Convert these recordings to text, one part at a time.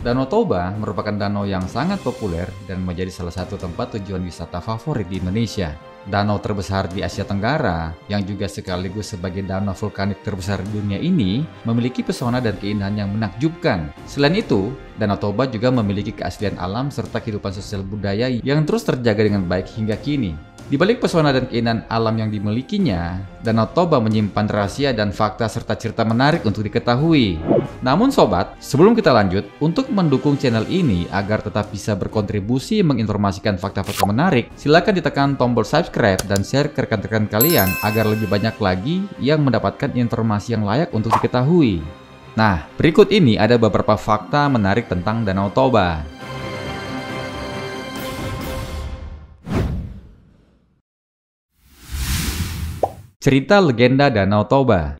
Danau Toba merupakan danau yang sangat populer dan menjadi salah satu tempat tujuan wisata favorit di Indonesia. Danau terbesar di Asia Tenggara, yang juga sekaligus sebagai danau vulkanik terbesar di dunia ini, memiliki pesona dan keindahan yang menakjubkan. Selain itu, Danau Toba juga memiliki keaslian alam serta kehidupan sosial budaya yang terus terjaga dengan baik hingga kini. Di balik pesona dan keindahan alam yang dimilikinya, Danau Toba menyimpan rahasia dan fakta serta cerita menarik untuk diketahui. Namun sobat, sebelum kita lanjut, untuk mendukung channel ini agar tetap bisa berkontribusi menginformasikan fakta-fakta menarik, silakan ditekan tombol subscribe dan share ke rekan-rekan kalian agar lebih banyak lagi yang mendapatkan informasi yang layak untuk diketahui. Nah, berikut ini ada beberapa fakta menarik tentang Danau Toba. Cerita legenda Danau Toba.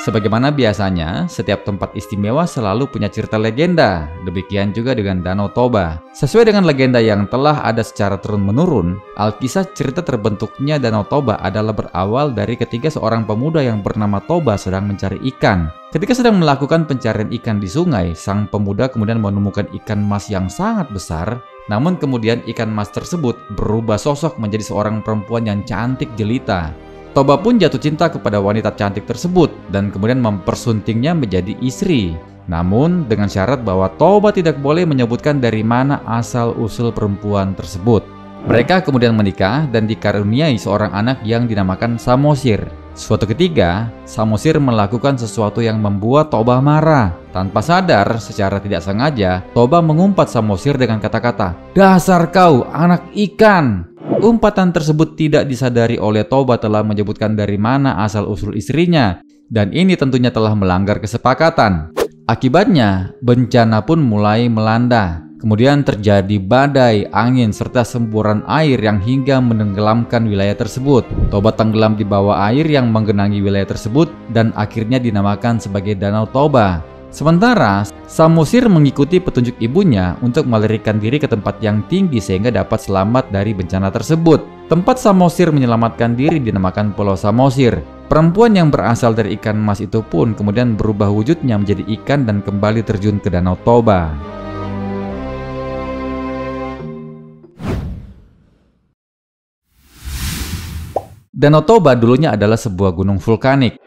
Sebagaimana biasanya, setiap tempat istimewa selalu punya cerita legenda. Demikian juga dengan Danau Toba. Sesuai dengan legenda yang telah ada secara turun-menurun, alkisah cerita terbentuknya Danau Toba adalah berawal dari ketika seorang pemuda yang bernama Toba sedang mencari ikan. Ketika sedang melakukan pencarian ikan di sungai, sang pemuda kemudian menemukan ikan mas yang sangat besar. Namun kemudian ikan mas tersebut berubah sosok menjadi seorang perempuan yang cantik jelita. Toba pun jatuh cinta kepada wanita cantik tersebut dan kemudian mempersuntingnya menjadi istri. Namun dengan syarat bahwa Toba tidak boleh menyebutkan dari mana asal-usul perempuan tersebut. Mereka kemudian menikah dan dikaruniai seorang anak yang dinamakan Samosir. Suatu ketika, Samosir melakukan sesuatu yang membuat Toba marah. Tanpa sadar, secara tidak sengaja, Toba mengumpat Samosir dengan kata-kata, "Dasar kau, anak ikan!" Umpatan tersebut tidak disadari oleh Toba telah menyebutkan dari mana asal-usul istrinya, dan ini tentunya telah melanggar kesepakatan. Akibatnya, bencana pun mulai melanda. Kemudian terjadi badai, angin, serta semburan air yang hingga menenggelamkan wilayah tersebut. Toba tenggelam di bawah air yang menggenangi wilayah tersebut dan akhirnya dinamakan sebagai Danau Toba. Sementara, Samosir mengikuti petunjuk ibunya untuk melarikan diri ke tempat yang tinggi sehingga dapat selamat dari bencana tersebut. Tempat Samosir menyelamatkan diri dinamakan Pulau Samosir. Perempuan yang berasal dari ikan mas itu pun kemudian berubah wujudnya menjadi ikan dan kembali terjun ke Danau Toba. Danau Toba dulunya adalah sebuah gunung vulkanik.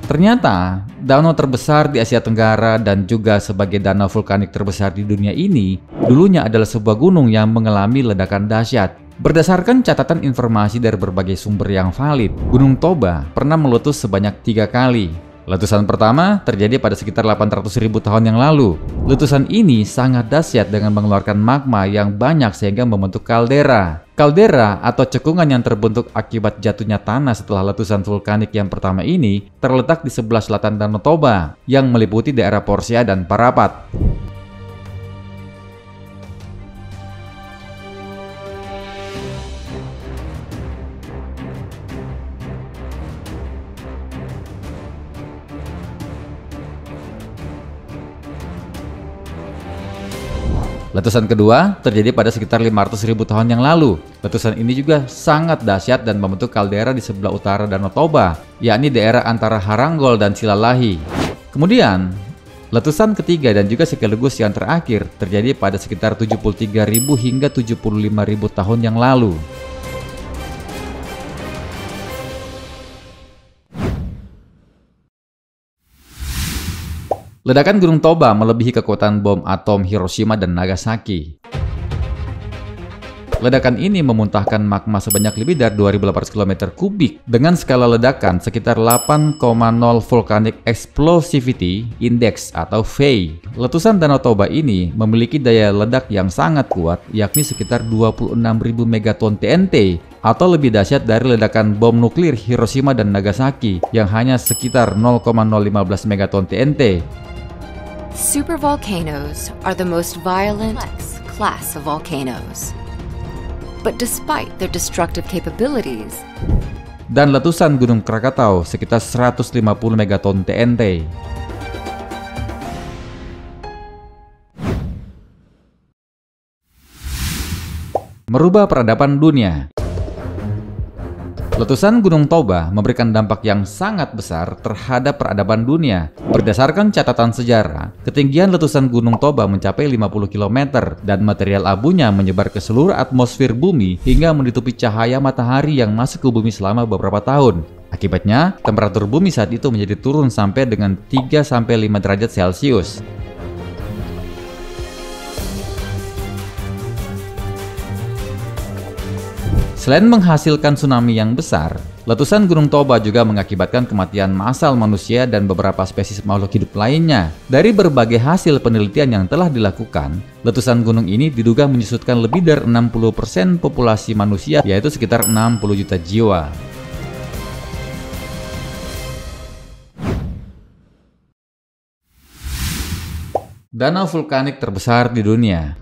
Ternyata, danau terbesar di Asia Tenggara dan juga sebagai danau vulkanik terbesar di dunia ini, dulunya adalah sebuah gunung yang mengalami ledakan dahsyat. Berdasarkan catatan informasi dari berbagai sumber yang valid, Gunung Toba pernah meletus sebanyak 3 kali. Letusan pertama terjadi pada sekitar 800.000 tahun yang lalu. Letusan ini sangat dahsyat dengan mengeluarkan magma yang banyak sehingga membentuk kaldera. Kaldera atau cekungan yang terbentuk akibat jatuhnya tanah setelah letusan vulkanik yang pertama ini terletak di sebelah selatan Danau Toba yang meliputi daerah Porsia dan Parapat. Letusan kedua terjadi pada sekitar 500.000 tahun yang lalu. Letusan ini juga sangat dahsyat dan membentuk kaldera di sebelah utara Danau Toba, yakni daerah antara Haranggol dan Silalahi. Kemudian, letusan ketiga dan juga sekaligus yang terakhir terjadi pada sekitar 73.000 hingga 75.000 tahun yang lalu. Ledakan Gunung Toba melebihi kekuatan bom atom Hiroshima dan Nagasaki. Ledakan ini memuntahkan magma sebanyak lebih dari 2.800 km kubik dengan skala ledakan sekitar 8,0 Volcanic Explosivity Index atau VEI. Letusan Danau Toba ini memiliki daya ledak yang sangat kuat, yakni sekitar 26.000 megaton TNT, atau lebih dahsyat dari ledakan bom nuklir Hiroshima dan Nagasaki yang hanya sekitar 0,015 megaton TNT. Supervolcanoes are the most violent class of volcanoes. But despite their destructive capabilities, dan letusan Gunung Krakatau sekitar 150 megaton TNT. Merubah peradaban dunia. Letusan Gunung Toba memberikan dampak yang sangat besar terhadap peradaban dunia. Berdasarkan catatan sejarah, ketinggian letusan Gunung Toba mencapai 50 km dan material abunya menyebar ke seluruh atmosfer bumi hingga menutupi cahaya matahari yang masuk ke bumi selama beberapa tahun. Akibatnya, temperatur bumi saat itu menjadi turun sampai dengan 3-5 derajat Celcius. Selain menghasilkan tsunami yang besar, letusan Gunung Toba juga mengakibatkan kematian massal manusia dan beberapa spesies makhluk hidup lainnya. Dari berbagai hasil penelitian yang telah dilakukan, letusan gunung ini diduga menyusutkan lebih dari 60% populasi manusia, yaitu sekitar 60 juta jiwa. Danau vulkanik terbesar di dunia.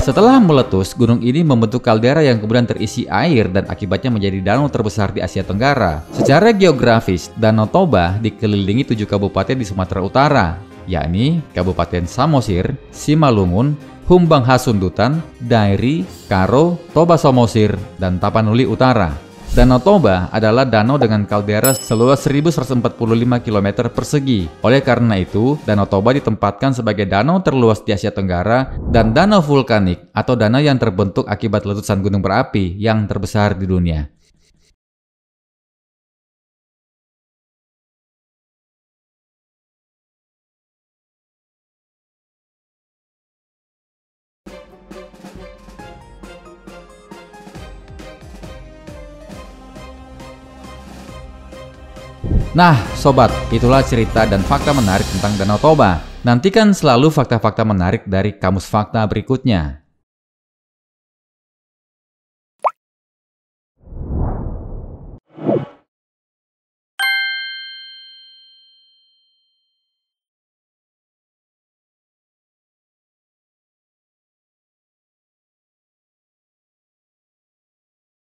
Setelah meletus, gunung ini membentuk kaldera yang kemudian terisi air dan akibatnya menjadi danau terbesar di Asia Tenggara. Secara geografis, Danau Toba dikelilingi 7 kabupaten di Sumatera Utara, yakni Kabupaten Samosir, Simalungun, Humbang Hasundutan, Dairi, Karo, Toba Samosir, dan Tapanuli Utara. Danau Toba adalah danau dengan kaldera seluas 1145 km persegi. Oleh karena itu, Danau Toba ditempatkan sebagai danau terluas di Asia Tenggara dan danau vulkanik atau danau yang terbentuk akibat letusan gunung berapi yang terbesar di dunia. Nah, sobat, itulah cerita dan fakta menarik tentang Danau Toba. Nantikan selalu fakta-fakta menarik dari Kamus Fakta berikutnya.